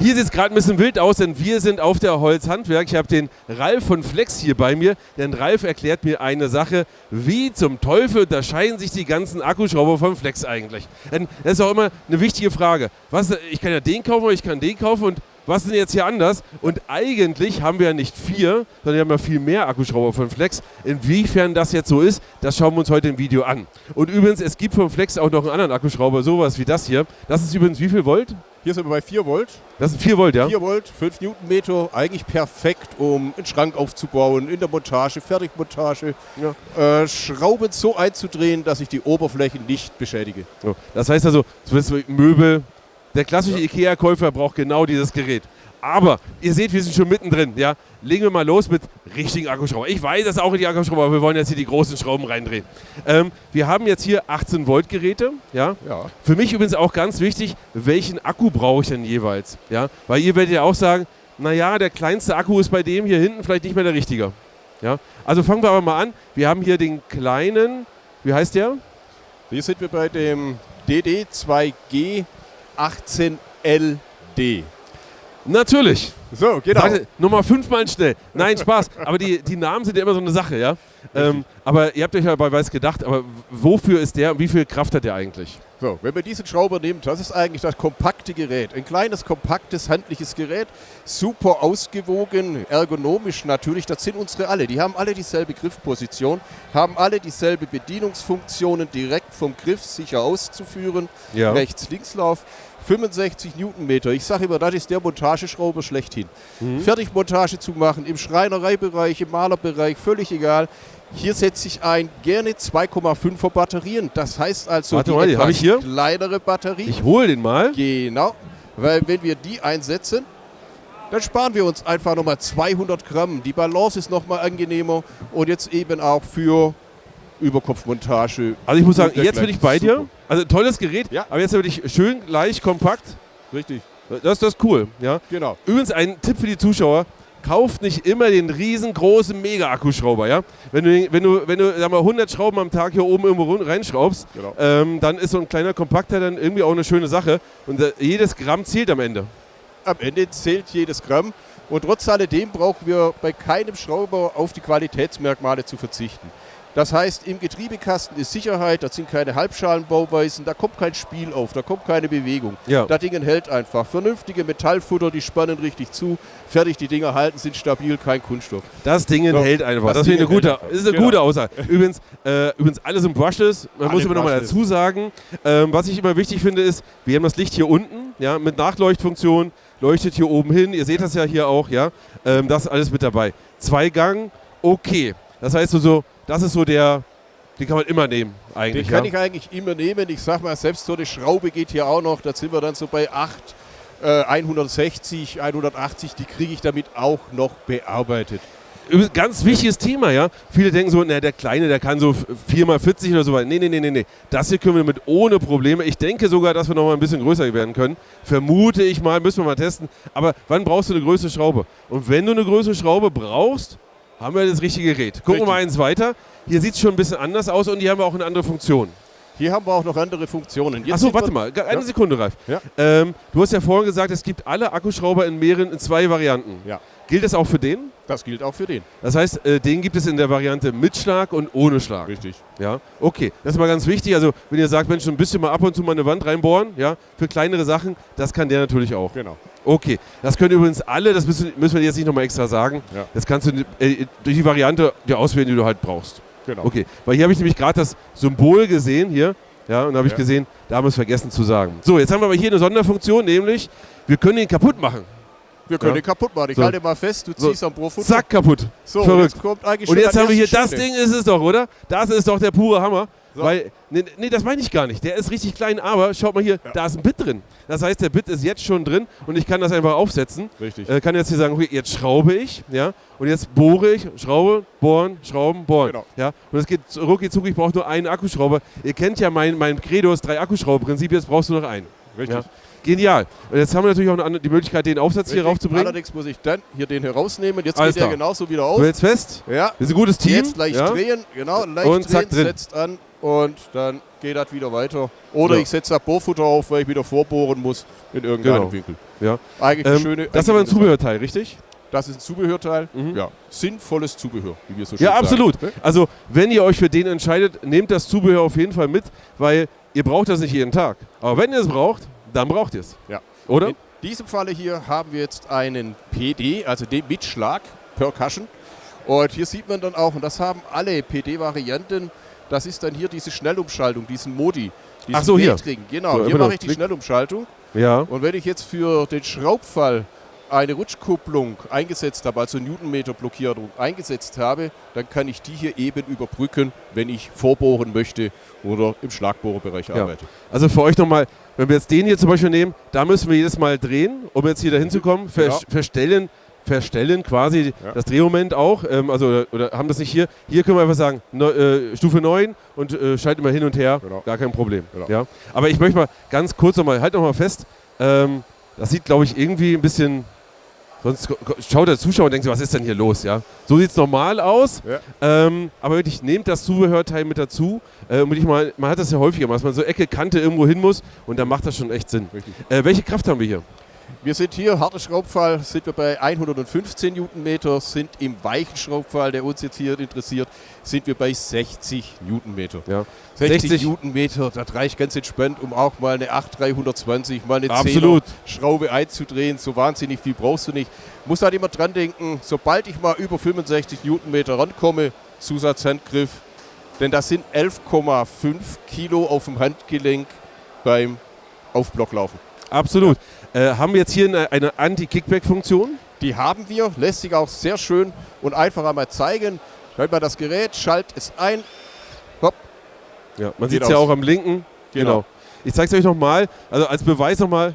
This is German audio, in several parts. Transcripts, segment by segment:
Hier sieht es gerade ein bisschen wild aus, denn wir sind auf der Holzhandwerk. Ich habe den Ralf von Flex hier bei mir, denn Ralf erklärt mir eine Sache. Wie zum Teufel unterscheiden sich die ganzen Akkuschrauber von Flex eigentlich? Denn das ist auch immer eine wichtige Frage. Ich kann ja den kaufen oder ich kann den kaufen und was ist denn jetzt hier anders? Und eigentlich haben wir ja nicht 4, sondern wir haben ja viel mehr Akkuschrauber von Flex. Inwiefern das jetzt so ist, das schauen wir uns heute im Video an. Und übrigens, es gibt von Flex auch noch einen anderen Akkuschrauber, sowas wie das hier. Das ist übrigens wie viel Volt? Hier sind wir bei 4 Volt. Das sind 4 Volt, ja? 4 Volt, 5 Newtonmeter, eigentlich perfekt, um einen Schrank aufzubauen, in der Montage, Fertigmontage. Ja. Schrauben so einzudrehen, dass ich die Oberflächen nicht beschädige. So, das heißt also, Möbel, der klassische IKEA-Käufer braucht genau dieses Gerät. Aber ihr seht, wir sind schon mittendrin. Ja? Legen wir mal los mit richtigen Akkuschrauber. Ich weiß, das ist auch die Akkuschrauber, aber wir wollen jetzt hier die großen Schrauben reindrehen. Wir haben jetzt hier 18 Volt Geräte. Ja? Ja. Für mich übrigens auch ganz wichtig, welchen Akku brauche ich denn jeweils? Ja? Weil ihr werdet ja auch sagen, naja, der kleinste Akku ist bei dem hier hinten vielleicht nicht mehr der richtige. Ja? Also fangen wir aber mal an. Wir haben hier den kleinen, wie heißt der? Hier sind wir bei dem DD2G 18LD. Natürlich. So, genau. Nummer 5 mal schnell. Nein, Spaß. Aber die Namen sind ja immer so eine Sache, ja? Aber ihr habt euch ja bei was gedacht, aber wofür ist der und wie viel Kraft hat der eigentlich? So, wenn man diesen Schrauber nimmt, das ist eigentlich das kompakte Gerät. Ein kleines, kompaktes, handliches Gerät. Super ausgewogen, ergonomisch natürlich. Das sind unsere alle. Die haben alle dieselbe Griffposition, haben alle dieselbe Bedienungsfunktionen, direkt vom Griff sicher auszuführen. Ja. Rechts-Links-Lauf. 65 Newtonmeter. Ich sage immer, das ist der Montageschrauber schlechthin. Fertigmontage zu machen, im Schreinereibereich, im Malerbereich, völlig egal. Hier setze ich ein gerne 2,5er Batterien. Das heißt also etwas kleinere Batterie. Ich hole den mal. Genau, weil wenn wir die einsetzen, dann sparen wir uns einfach nochmal 200 Gramm. Die Balance ist nochmal angenehmer und jetzt eben auch für Überkopfmontage. Also ich muss sagen, jetzt bin ich bei dir. Also tolles Gerät, ja. Aber jetzt wirklich schön, leicht, kompakt. Richtig. Das ist cool. Ja? Genau. Übrigens ein Tipp für die Zuschauer, kauft nicht immer den riesengroßen Mega-Akkuschrauber. Ja? Wenn du sag mal, 100 Schrauben am Tag hier oben irgendwo reinschraubst, genau. Dann ist so ein kleiner Kompakter dann irgendwie auch eine schöne Sache. Und jedes Gramm zählt am Ende. Am Ende zählt jedes Gramm. Und trotz alledem brauchen wir bei keinem Schrauber auf die Qualitätsmerkmale zu verzichten. Das heißt, im Getriebekasten ist Sicherheit, da sind keine Halbschalenbauweisen, da kommt kein Spiel auf, da kommt keine Bewegung. Ja. Das Ding hält einfach. Vernünftige Metallfutter, die spannen richtig zu, fertig, die Dinger halten, sind stabil, kein Kunststoff. Das Ding hält einfach. Das ist eine gute Aussage. Übrigens alles im Brushless, man muss aber nochmal dazu sagen, was ich immer wichtig finde ist, wir haben das Licht hier unten, ja, mit Nachleuchtfunktion, leuchtet hier oben hin, ihr seht das ja hier auch, ja, das ist alles mit dabei. 2 Gang, okay. Das heißt das ist so den kann man immer nehmen eigentlich. Den kann ich eigentlich immer nehmen. Ich sag mal, selbst so eine Schraube geht hier auch noch. Da sind wir dann so bei 160, 180. Die kriege ich damit auch noch bearbeitet. Ganz wichtiges Thema, ja. Viele denken so, der Kleine, der kann so 4x40 oder so weiter. Nee. Das hier können wir mit ohne Probleme. Ich denke sogar, dass wir noch mal ein bisschen größer werden können. Vermute ich mal, müssen wir mal testen. Aber wann brauchst du eine größere Schraube? Und wenn du eine größere Schraube brauchst, haben wir das richtige Gerät. Gucken wir mal eins weiter. Hier sieht es schon ein bisschen anders aus und hier haben wir auch eine andere Funktion. Hier haben wir auch noch andere Funktionen. Achso, warte mal. Eine Sekunde, Ralf. Ja. Du hast ja vorhin gesagt, es gibt alle Akkuschrauber in 2 Varianten. Ja. Gilt das auch für den? Das gilt auch für den. Das heißt, den gibt es in der Variante mit Schlag und ohne Schlag. Richtig. Ja, okay. Das ist mal ganz wichtig. Also, wenn ihr sagt, Mensch, ein bisschen mal ab und zu mal eine Wand reinbohren, ja, für kleinere Sachen, das kann der natürlich auch. Genau. Okay. Das können übrigens alle, das müssen wir jetzt nicht nochmal extra sagen. Ja. Das kannst du durch die Variante dir auswählen, die du halt brauchst. Genau. Okay. Weil hier habe ich nämlich gerade das Symbol gesehen, hier. Ja, und da habe ich gesehen, da haben wir es vergessen zu sagen. So, jetzt haben wir aber hier eine Sonderfunktion, nämlich, wir können ihn kaputt machen. Wir können den kaputt machen. Ich halte mal fest, du ziehst am Profutter. Zack, kaputt. So, verrückt. Jetzt kommt eigentlich und jetzt haben wir hier, das Ding ist es doch, oder? Das ist doch der pure Hammer. So. Weil, nee, das meine ich gar nicht. Der ist richtig klein, aber schaut mal hier, da ist ein Bit drin. Das heißt, der Bit ist jetzt schon drin und ich kann das einfach aufsetzen. Richtig. Kann jetzt hier sagen, okay, jetzt schraube ich, ja, und jetzt bohre ich, schraube, bohren, schrauben, bohren. Genau. Ja, und es geht rucki zucki, ich brauche nur einen Akkuschrauber. Ihr kennt ja mein Credo, das 3 Akkuschrauber-Prinzip, jetzt brauchst du noch einen. Richtig. Ja. Genial. Und jetzt haben wir natürlich auch die Möglichkeit, den Aufsatz hier raufzubringen. Allerdings muss ich dann hier den herausnehmen. Jetzt Alles geht der klar. genauso wieder auf. Du hältst fest. Ja. Das ist ein gutes Team. Jetzt leicht drehen, genau, leicht Und zack, drehen, drin. setzt an und dann geht das wieder weiter. Oder Ja. ich setze da Bohrfutter auf, weil ich wieder vorbohren muss in irgendeinem Genau. Winkel. Ja. Eigentlich eine schöne. Das ist aber ein eigentlich eine Zubehörteil, richtig? Sache. Das ist ein Zubehörteil. Mhm. Ja, sinnvolles Zubehör, wie wir so schön Ja, sagen. absolut. Ne? Also, wenn ihr euch für den entscheidet, nehmt das Zubehör auf jeden Fall mit, weil ihr braucht das nicht jeden Tag. Aber wenn ihr es braucht, dann braucht ihr es. Ja. Oder? In diesem Falle hier haben wir jetzt einen PD, also den Mitschlag, Percussion. Und hier sieht man dann auch, und das haben alle PD-Varianten, das ist dann hier diese Schnellumschaltung, diesen Modi. Ach so, hier. Weltring. Genau, So, hier immer mache noch ich die Klick. Schnellumschaltung. Ja. Und wenn ich jetzt für den Schraubfall eine Rutschkupplung eingesetzt habe, also Newtonmeter-Blockierung eingesetzt habe, dann kann ich die hier eben überbrücken, wenn ich vorbohren möchte oder im Schlagbohrerbereich arbeite. Also für euch nochmal, wenn wir jetzt den hier zum Beispiel nehmen, da müssen wir jedes Mal drehen, um jetzt hier dahin zu kommen. Genau. Verstellen quasi das Drehmoment auch. Oder haben das nicht hier. Hier können wir einfach sagen, Stufe 9 und schalten immer hin und her. Genau. Gar kein Problem. Genau. Ja. Aber ich möchte mal ganz kurz nochmal, halt nochmal fest, das sieht, glaube ich, irgendwie ein bisschen. Sonst schaut der Zuschauer und denkt sich, was ist denn hier los? Ja? So sieht es normal aus. Ja. Aber wirklich, nehmt das Zubehörteil mit dazu. Man hat das ja häufiger, dass man so Ecke, Kante irgendwo hin muss und dann macht das schon echt Sinn. Richtig. Welche Kraft haben wir hier? Wir sind hier, harter Schraubfall, sind wir bei 115 Newtonmeter, sind im weichen Schraubfall, der uns jetzt hier interessiert, sind wir bei 60 Newtonmeter. Ja. 60 Newtonmeter, das reicht ganz entspannt, um auch mal eine 8320, mal eine Absolut. 10er Schraube einzudrehen. So wahnsinnig viel brauchst du nicht. Muss halt immer dran denken, sobald ich mal über 65 Newtonmeter rankomme, Zusatzhandgriff, denn das sind 11,5 Kilo auf dem Handgelenk beim Aufblocklaufen. Absolut. Haben wir jetzt hier eine Anti-Kickback-Funktion? Die haben wir, lässt sich auch sehr schön und einfach einmal zeigen. Stellt mal das Gerät, schaltet es ein. Hopp. Ja, man Geht sieht es ja aus. auch am linken. Genau. Ich zeige es euch nochmal, also als Beweis nochmal.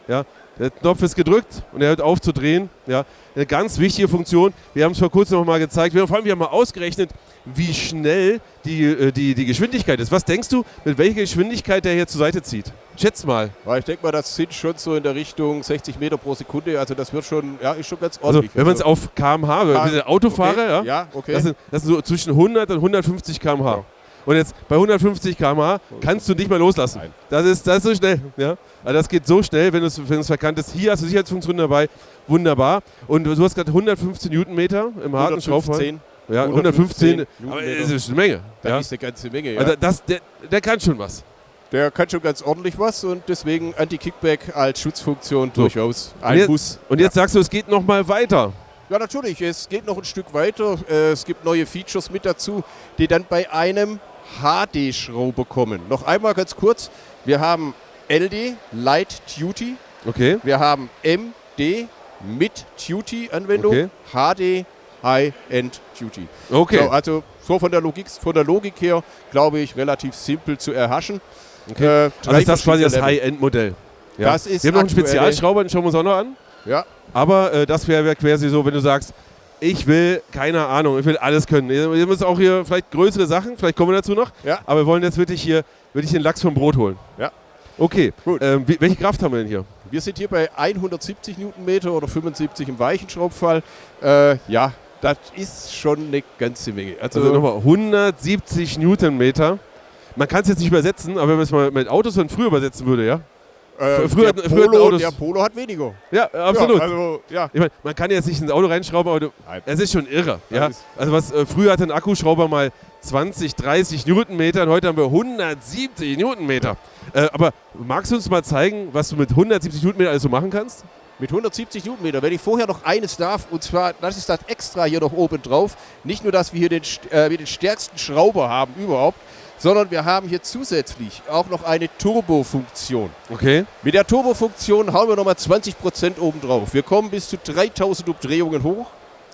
Ja, der Knopf ist gedrückt und er hört auf zu drehen. Ja, eine ganz wichtige Funktion. Wir haben es vor kurzem nochmal gezeigt. Vor allem, wir haben mal ausgerechnet, wie schnell die Geschwindigkeit ist. Was denkst du, mit welcher Geschwindigkeit der hier zur Seite zieht? Schätz mal. Weil ich denke mal, das sind schon so in der Richtung 60 Meter pro Sekunde. Also das wird schon, ja, ist schon ganz Also ordentlich. wenn man es auf kmh, wir sind Autofahrer, okay. Ja, okay. das sind so zwischen 100 und 150 km/h. Ja. Und jetzt bei 150 km/h kannst du nicht mehr loslassen. Nein. Das ist so schnell. Ja? Also das geht so schnell, wenn du es verkannt hast. Hier hast du Sicherheitsfunktion dabei. Wunderbar. Und du hast gerade 115 Newtonmeter im harten Schraubfall. 115. Ja, 115. Aber Newtonmeter. das ist eine Menge. Das Ja? ist eine ganze Menge. Ja. Also der kann schon was. Der kann schon ganz ordentlich was und deswegen Anti-Kickback als Schutzfunktion So. durchaus Und ein jetzt, Muss. und jetzt sagst du, es geht noch mal weiter. Ja, natürlich. Es geht noch ein Stück weiter. Es gibt neue Features mit dazu, die dann bei einem HD-Schrauber kommen. Noch einmal ganz kurz. Wir haben LD, Light Duty. Okay. Wir haben MD mit Duty-Anwendung. Okay. HD, High-End Duty. Okay. So, also so von der Logik her, glaube ich, relativ simpel zu erhaschen. Okay. Also ist das quasi das Level. High-End-Modell. Ja. Das ist Wir haben noch einen aktuelle- Spezialschrauber, den schauen wir uns auch noch an. Ja, Aber das wäre quasi so, wenn du sagst, ich will, keine Ahnung, ich will alles können. Wir müssen auch hier vielleicht größere Sachen, vielleicht kommen wir dazu noch. Ja. Aber wir wollen jetzt wirklich den Lachs vom Brot holen. Ja. Okay. Gut. Welche Kraft haben wir denn hier? wir sind hier bei 170 Newtonmeter oder 75 im weichen Schraubfall. Ja, das ist schon eine ganze Menge. Also nochmal 170 Newtonmeter. Man kann es jetzt nicht übersetzen, aber wenn man es mal mit Autos von früher übersetzen würde, ja? früher hatten Autos- der Polo hat weniger. Ja, absolut. Ja, also, ja. Ich meine, man kann jetzt nicht ins Auto reinschrauben, aber Nein. es ist schon irre. Das Ja? ist- Also früher hatte ein Akkuschrauber mal 20, 30 Newtonmeter und heute haben wir 170 Newtonmeter. Aber magst du uns mal zeigen, was du mit 170 Newtonmeter alles so machen kannst? Mit 170 Newtonmeter, wenn ich vorher noch eines darf, und zwar, das ist das extra hier noch oben drauf, nicht nur, dass wir hier den stärksten Schrauber haben überhaupt, sondern wir haben hier zusätzlich auch noch eine Turbofunktion. Okay. Mit der Turbofunktion hauen wir nochmal 20% oben drauf. Wir kommen bis zu 3000 Umdrehungen hoch.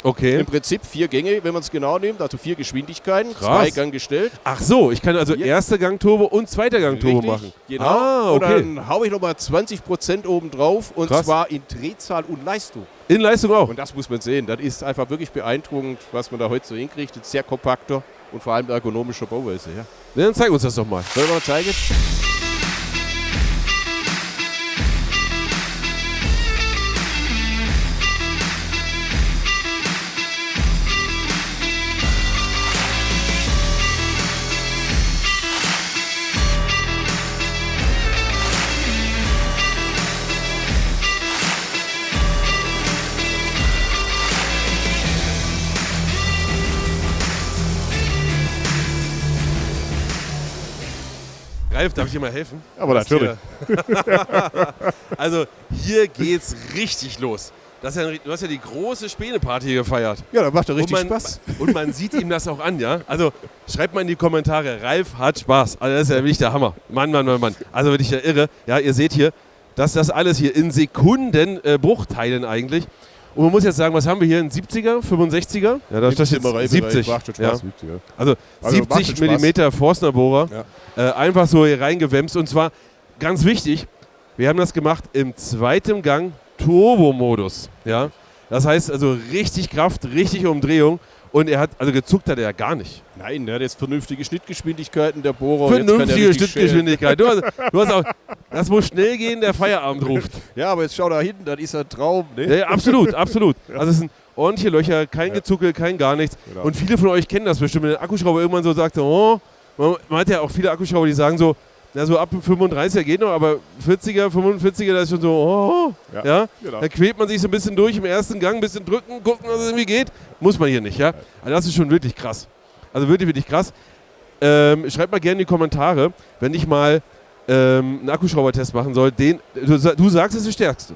Okay. Im Prinzip 4 Gänge, wenn man es genau nimmt, also 4 Geschwindigkeiten, Krass. 2 Gang gestellt. Ach so, ich kann also Ja. erster Gang Turbo und zweiter Gang Turbo Richtig, machen. Genau. Ah, Und okay. dann haue ich nochmal 20% oben drauf und Krass. zwar in Drehzahl und Leistung. In Leistung auch. Und das muss man sehen. Das ist einfach wirklich beeindruckend, was man da heute so hinkriegt. Ein sehr kompakter und vor allem ergonomischer Bauweise. Ja. Dann zeig uns das doch mal. Sollen wir mal zeigen? Ralf, darf ich dir mal helfen? Aber natürlich. Also hier geht's richtig los. Du hast ja die große Späne-Party gefeiert. Ja, das macht doch richtig und Spaß. Und man sieht ihm das auch an, ja? Also schreibt mal in die Kommentare, Ralf hat Spaß. Also das ist ja wirklich der Hammer. Mann. Also wirklich ja irre. Ja, ihr seht hier, dass das alles hier in Sekunden Bruchteilen eigentlich. Und man muss jetzt sagen, was haben wir hier? Ein 70er, 65er? Ja, da steht jetzt 70. Macht schon Ja. Spaß, 70, ja. Also macht 70 schon Spaß. mm Forstner-Bohrer. Ja. Einfach so hier reingewämst. Und zwar ganz wichtig, wir haben das gemacht im zweiten Gang Turbo-Modus. Ja? Das heißt also richtig Kraft, richtig Umdrehung. Und er hat, also gezuckt hat er ja gar nicht. Nein, der hat jetzt vernünftige Schnittgeschwindigkeiten, der Bohrer. Vernünftige Schnittgeschwindigkeit. Du hast auch, das muss schnell gehen, der Feierabend ruft. Ja, aber jetzt schau da hinten, das ist ein Traum. Ne? Ja, absolut. Also es sind ordentliche Löcher, kein Gezuckel, kein gar nichts. Genau. Und viele von euch kennen das bestimmt, wenn der Akkuschrauber irgendwann so sagt, oh, man hat ja auch viele Akkuschrauber, die sagen so, na, so ab 35er geht noch, aber 40er, 45er, das ist schon so, oh, ja. Genau. Da quält man sich so ein bisschen durch im ersten Gang, ein bisschen drücken, gucken, dass es irgendwie geht. Muss man hier nicht, ja. Also das ist schon wirklich krass. Also wirklich, wirklich krass. Schreibt mal gerne in die Kommentare, wenn ich mal einen Akkuschraubertest machen soll. Du sagst, es ist der stärkste.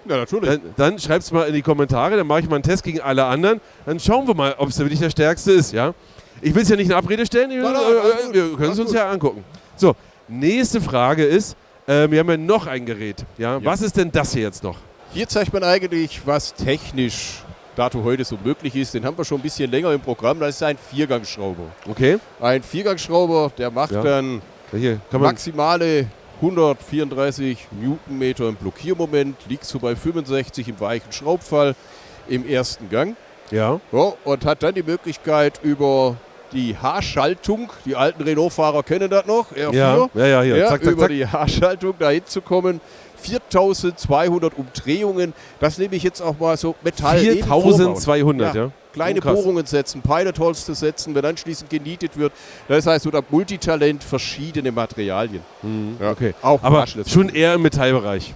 Ja, natürlich. Dann schreibt es mal in die Kommentare, dann mache ich mal einen Test gegen alle anderen. Dann schauen wir mal, ob es wirklich der stärkste ist, ja. Ich will es ja nicht in Abrede stellen, wir können es uns ja angucken. So, nächste Frage ist, wir haben ja noch ein Gerät. Ja? Was ist denn das hier jetzt noch? Hier zeigt man eigentlich, was technisch dato heute so möglich ist. Den haben wir schon ein bisschen länger im Programm. Das ist ein Viergangschrauber. Okay. Ein Viergangschrauber, der macht dann hier kann man maximale 134 Newtonmeter im Blockiermoment, liegt so bei 65 im weichen Schraubfall im ersten Gang. Ja. Und hat dann die Möglichkeit über die H-Schaltung, die alten Renault-Fahrer kennen das noch, R4, hier. Zack, über zack. die H-Schaltung dahin zu kommen. 4200 Umdrehungen, das nehme ich jetzt auch mal so Metall. 4200, ja. Kleine Bohrungen setzen, Pilot-Holes zu setzen, wenn anschließend genietet wird. Das heißt, so das Multitalent, verschiedene Materialien. Ja, okay. Auch aber Brushless. schon eher im Metallbereich.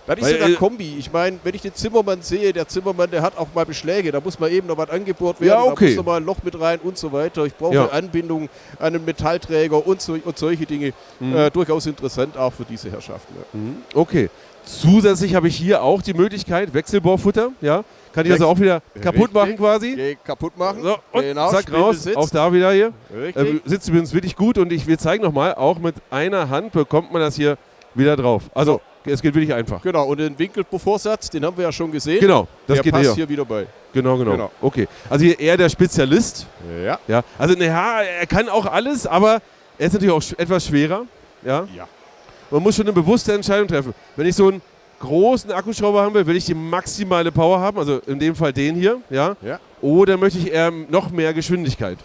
Das ist so eine Kombi. Ich meine, wenn ich den Zimmermann sehe, der Zimmermann, der hat auch mal Beschläge. Da muss mal eben noch was angebohrt werden. Ja, okay. Da muss noch mal ein Loch mit rein und so weiter. Ich brauche eine Anbindung an einen Metallträger und solche Dinge. Durchaus interessant auch für diese Herrschaften. Ja. Okay. Zusätzlich habe ich hier auch die Möglichkeit, Wechselbohrfutter. Ja. Kann ich also auch wieder kaputt machen quasi. Kaputt machen. So, und genau, zack, raus. Auch da wieder hier. Richtig. Sitzt übrigens wirklich gut und wir zeigen nochmal, auch mit einer Hand bekommt man das hier wieder drauf. Also es geht wirklich einfach. Genau, und den Winkelvorsatz, den haben wir ja schon gesehen. Genau, das der geht passt hier wieder bei. Genau. Okay, also hier eher der Spezialist. Ja. Also er kann auch alles, aber er ist natürlich auch etwas schwerer. Ja. Man muss schon eine bewusste Entscheidung treffen. Wenn ich so einen großen Akkuschrauber haben will ich die maximale Power haben, also in dem Fall den hier. Ja. Oder möchte ich eher noch mehr Geschwindigkeit?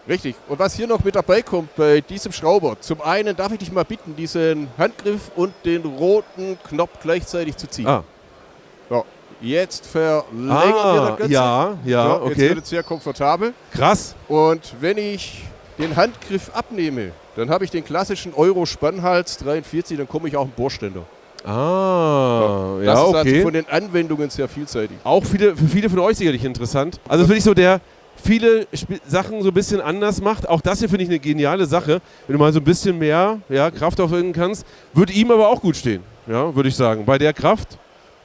Richtig. Und was hier noch mit dabei kommt bei diesem Schrauber, zum einen darf ich dich mal bitten, diesen Handgriff und den roten Knopf gleichzeitig zu ziehen. So, jetzt verlängern wir das Ganze. Ja, okay. Jetzt wird es sehr komfortabel. Krass. Und wenn ich den Handgriff abnehme, dann habe ich den klassischen Euro-Spannhals 43, dann komme ich auch einen Bohrständer. Das ist okay. also von den Anwendungen sehr vielseitig. Auch für viele von euch sicherlich interessant. Also das ist wirklich so viele Sachen so ein bisschen anders macht. Auch das hier finde ich eine geniale Sache. Wenn du mal so ein bisschen mehr Kraft aufwenden kannst, würde ihm aber auch gut stehen, würde ich sagen. Bei der Kraft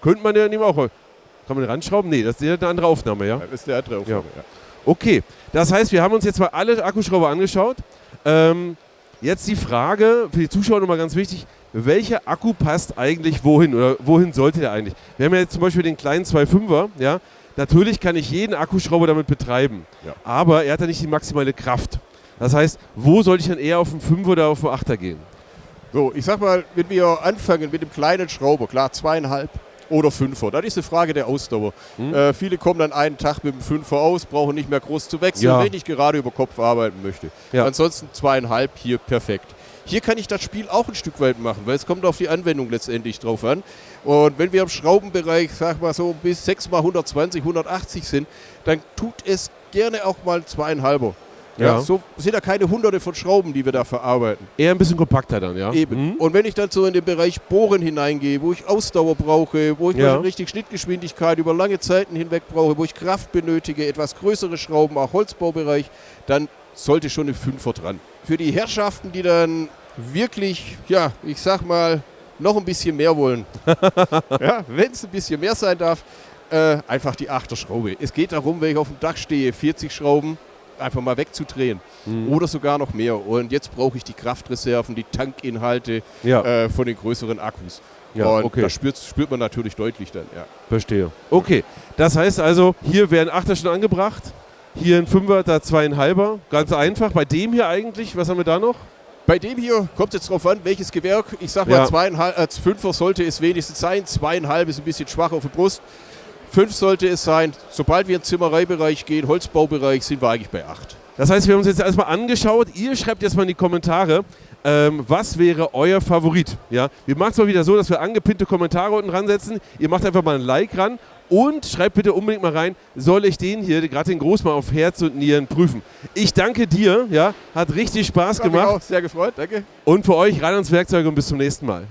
könnte man ja auch... Kann man den ranschrauben? Nee, das ist eine andere Aufnahme, ja? Das ist eine andere Aufnahme, ja. Okay, das heißt, wir haben uns jetzt mal alle Akkuschrauber angeschaut. Jetzt die Frage, für die Zuschauer nochmal ganz wichtig, welcher Akku passt eigentlich wohin oder wohin sollte der eigentlich? Wir haben ja jetzt zum Beispiel den kleinen 2.5er, ja. Natürlich kann ich jeden Akkuschrauber damit betreiben, aber er hat ja nicht die maximale Kraft. Das heißt, wo sollte ich dann eher auf den 5er oder auf den 8er gehen? So, ich sag mal, wenn wir anfangen mit dem kleinen Schrauber, klar 2,5 oder 5er, das ist eine Frage der Ausdauer. Viele kommen dann einen Tag mit dem 5er aus, brauchen nicht mehr groß zu wechseln, wenn ich gerade über Kopf arbeiten möchte. Ansonsten 2,5 hier perfekt. Hier kann ich das Spiel auch ein Stück weit machen, weil es kommt auf die Anwendung letztendlich drauf an. Und wenn wir im Schraubenbereich, sag mal so, bis 6 mal 120, 180 sind, dann tut es gerne auch mal 2,5er. So sind da keine hunderte von Schrauben, die wir da verarbeiten. Eher ein bisschen kompakter dann, ja? Eben. Und wenn ich dann so in den Bereich Bohren hineingehe, wo ich Ausdauer brauche, wo ich mal richtig Schnittgeschwindigkeit über lange Zeiten hinweg brauche, wo ich Kraft benötige, etwas größere Schrauben, auch Holzbaubereich, dann sollte schon eine 5er dran. Für die Herrschaften, die dann wirklich, ja, ich sag mal, noch ein bisschen mehr wollen. Ja, wenn es ein bisschen mehr sein darf, einfach die 8er Schraube. Es geht darum, wenn ich auf dem Dach stehe, 40 Schrauben einfach mal wegzudrehen. Oder sogar noch mehr. Und jetzt brauche ich die Kraftreserven, die Tankinhalte von den größeren Akkus. Ja, und okay. das spürt man natürlich deutlich dann. Ja. Verstehe. Okay, das heißt also, hier werden 8er schon angebracht, hier ein 5er, da 2,5er. Ganz einfach. Bei dem hier eigentlich, was haben wir da noch? Bei dem hier kommt es jetzt drauf an, welches Gewerk. Ich sag mal, 5er sollte es wenigstens sein. 2,5 ist ein bisschen schwach auf der Brust. 5 sollte es sein. Sobald wir in den Zimmereibereich gehen, Holzbaubereich, sind wir eigentlich bei 8. Das heißt, wir haben uns jetzt erstmal angeschaut. Ihr schreibt jetzt mal in die Kommentare, was wäre euer Favorit? Ja? Wir machen es mal wieder so, dass wir angepinnte Kommentare unten ransetzen. Ihr macht einfach mal ein Like ran und schreibt bitte unbedingt mal rein, soll ich den hier, gerade den Groß, mal auf Herz und Nieren prüfen. Ich danke dir, ja? Hat richtig Spaß gemacht. Hat mich auch sehr gefreut, danke. Und für euch rein ans Werkzeug und bis zum nächsten Mal.